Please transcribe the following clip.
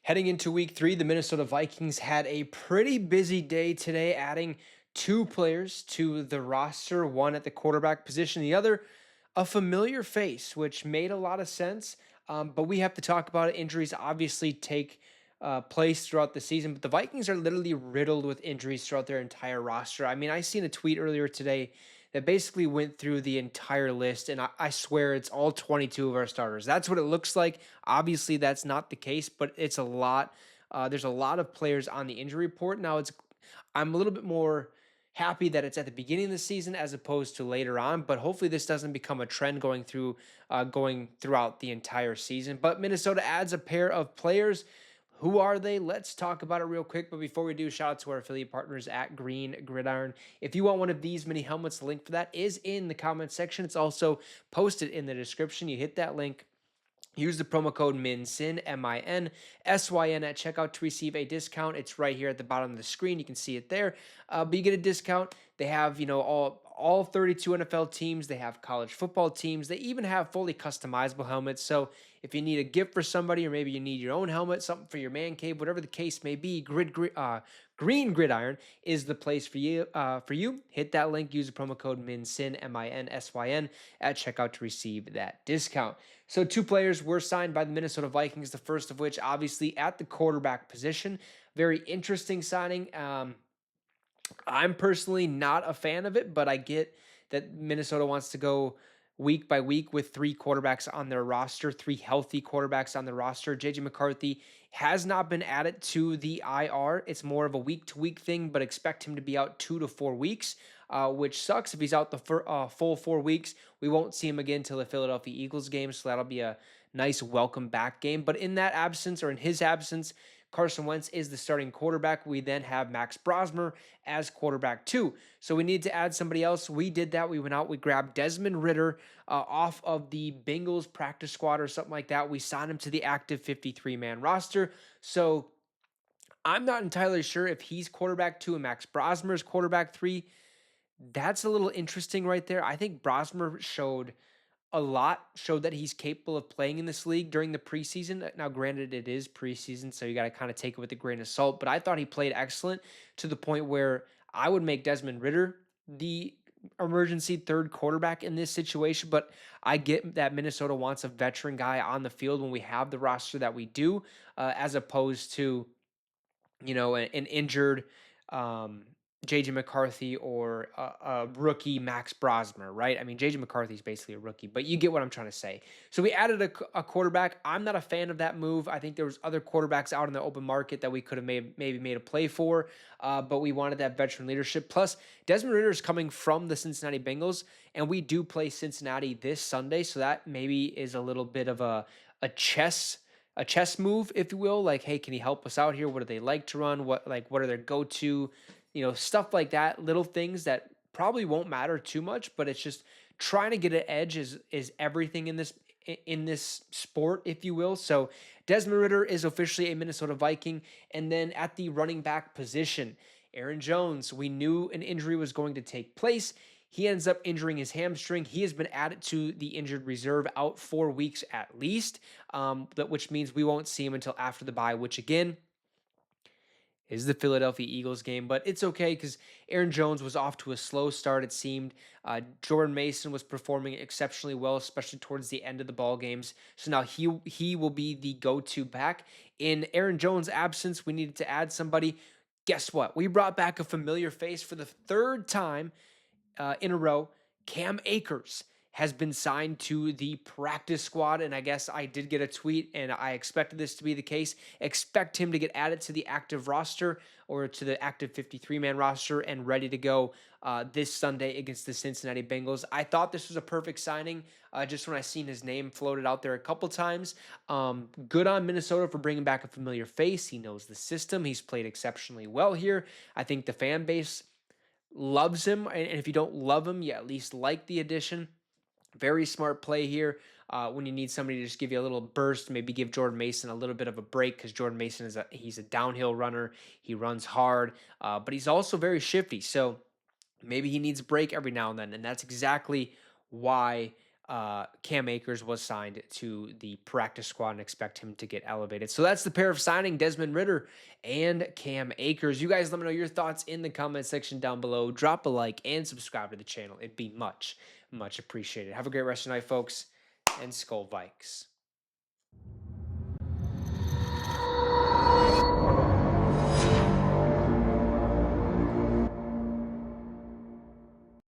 Heading into week 3, the Minnesota Vikings had a pretty busy day today, adding two players to the roster, one at the quarterback position, the other a familiar face, which made a lot of sense. But we have to talk about it. Injuries obviously take place throughout the season, but the Vikings are literally riddled with injuries throughout their entire roster. I mean, I seen a tweet earlier today that basically went through the entire list, and I swear it's all 22 of our starters. That's what it looks like. Obviously, that's not the case, but it's a lot. There's a lot of players on the injury report. Now, I'm a little bit more happy that it's at the beginning of the season as opposed to later on, but hopefully this doesn't become a trend going throughout the entire season. But Minnesota adds a pair of players. Who are they? Let's talk about it real quick. But before we do, shout out to our affiliate partners at Green Gridiron. If you want one of these mini helmets, the link for that is in the comment section. It's also posted in the description. You hit that link. Use the promo code MINSYN, MINSYN, at checkout to receive a discount. It's right here at the bottom of the screen. You can see it there. But you get a discount. They have, all 32 NFL teams. They have college football teams. They even have fully customizable helmets. So if you need a gift for somebody, or maybe you need your own helmet, something for your man cave, whatever the case may be, Green Gridiron is the place for you. Hit that link. Use the promo code MINSYN, MINSYN, at checkout to receive that discount. So two players were signed by the Minnesota Vikings, the first of which obviously at the quarterback position. Very interesting signing. I'm personally not a fan of it, but I get that Minnesota wants to go week by week with three quarterbacks on their roster, three healthy quarterbacks on the roster. JJ McCarthy has not been added to the IR. It's more of a week to week thing, but expect him to be out 2 to 4 weeks, which sucks. If he's out the full 4 weeks, we won't see him again till the Philadelphia Eagles game. So that'll be a nice welcome back game. But in that absence, or in his absence, Carson Wentz is the starting quarterback. We then have Max Brosmer as quarterback too. So we need to add somebody else. We did that. We went out, we grabbed Desmond Ritter off of the Bengals practice squad or something like that. We signed him to the active 53-man roster. So I'm not entirely sure if he's quarterback 2 and Max Brosmer is quarterback 3. That's a little interesting right there. I think Brosmer showed that he's capable of playing in this league during the preseason. Now, granted, it is preseason, so you got to kind of take it with a grain of salt, but I thought he played excellent to the point where I would make Desmond Ritter the emergency third quarterback in this situation. But I get that Minnesota wants a veteran guy on the field when we have the roster that we do, as opposed to an injured JJ McCarthy or a rookie Max Brosmer, right? I mean, JJ McCarthy is basically a rookie, but you get what I'm trying to say. So we added a quarterback. I'm not a fan of that move. I think there was other quarterbacks out in the open market that we could have maybe made a play for, but we wanted that veteran leadership. Plus, Desmond Ritter is coming from the Cincinnati Bengals, and we do play Cincinnati this Sunday, so that maybe is a little bit of a chess a chess move, if you will. Like, hey, can he help us out here? What do they like to run? What are their go-to, stuff like that, little things that probably won't matter too much, but it's just trying to get an edge is everything in this sport, if you will. So Desmond Ritter is officially a Minnesota Viking. And then at the running back position, Aaron Jones, we knew an injury was going to take place. He ends up injuring his hamstring. He has been added to the injured reserve, out 4 weeks at least, which means we won't see him until after the bye, which again is the Philadelphia Eagles game. But it's okay because Aaron Jones was off to a slow start, it seemed. Jordan Mason was performing exceptionally well, especially towards the end of the ball games. So now he will be the go-to back. In Aaron Jones' absence, we needed to add somebody. Guess what? We brought back a familiar face for the third time in a row. Cam Akers has been signed to the practice squad, and I guess I did get a tweet, and I expected this to be the case. Expect him to get added to the active roster, or to the active 53-man roster, and ready to go this Sunday against the Cincinnati Bengals. I thought this was a perfect signing, just when I seen his name floated out there a couple times. Good on Minnesota for bringing back a familiar face. He knows the system. He's played exceptionally well here. I think the fan base loves him, and if you don't love him, you at least like the addition. Very smart play here, when you need somebody to just give you a little burst, maybe give Jordan Mason a little bit of a break, because Jordan Mason he's a downhill runner. He runs hard, but he's also very shifty. So maybe he needs a break every now and then, and that's exactly why Cam Akers was signed to the practice squad and expect him to get elevated. So that's the pair of signing, Desmond Ridder and Cam Akers. You guys let me know your thoughts in the comment section down below. Drop a like and subscribe to the channel. It'd be much, much appreciated. Have a great rest of the night, folks, and Skull Vikes.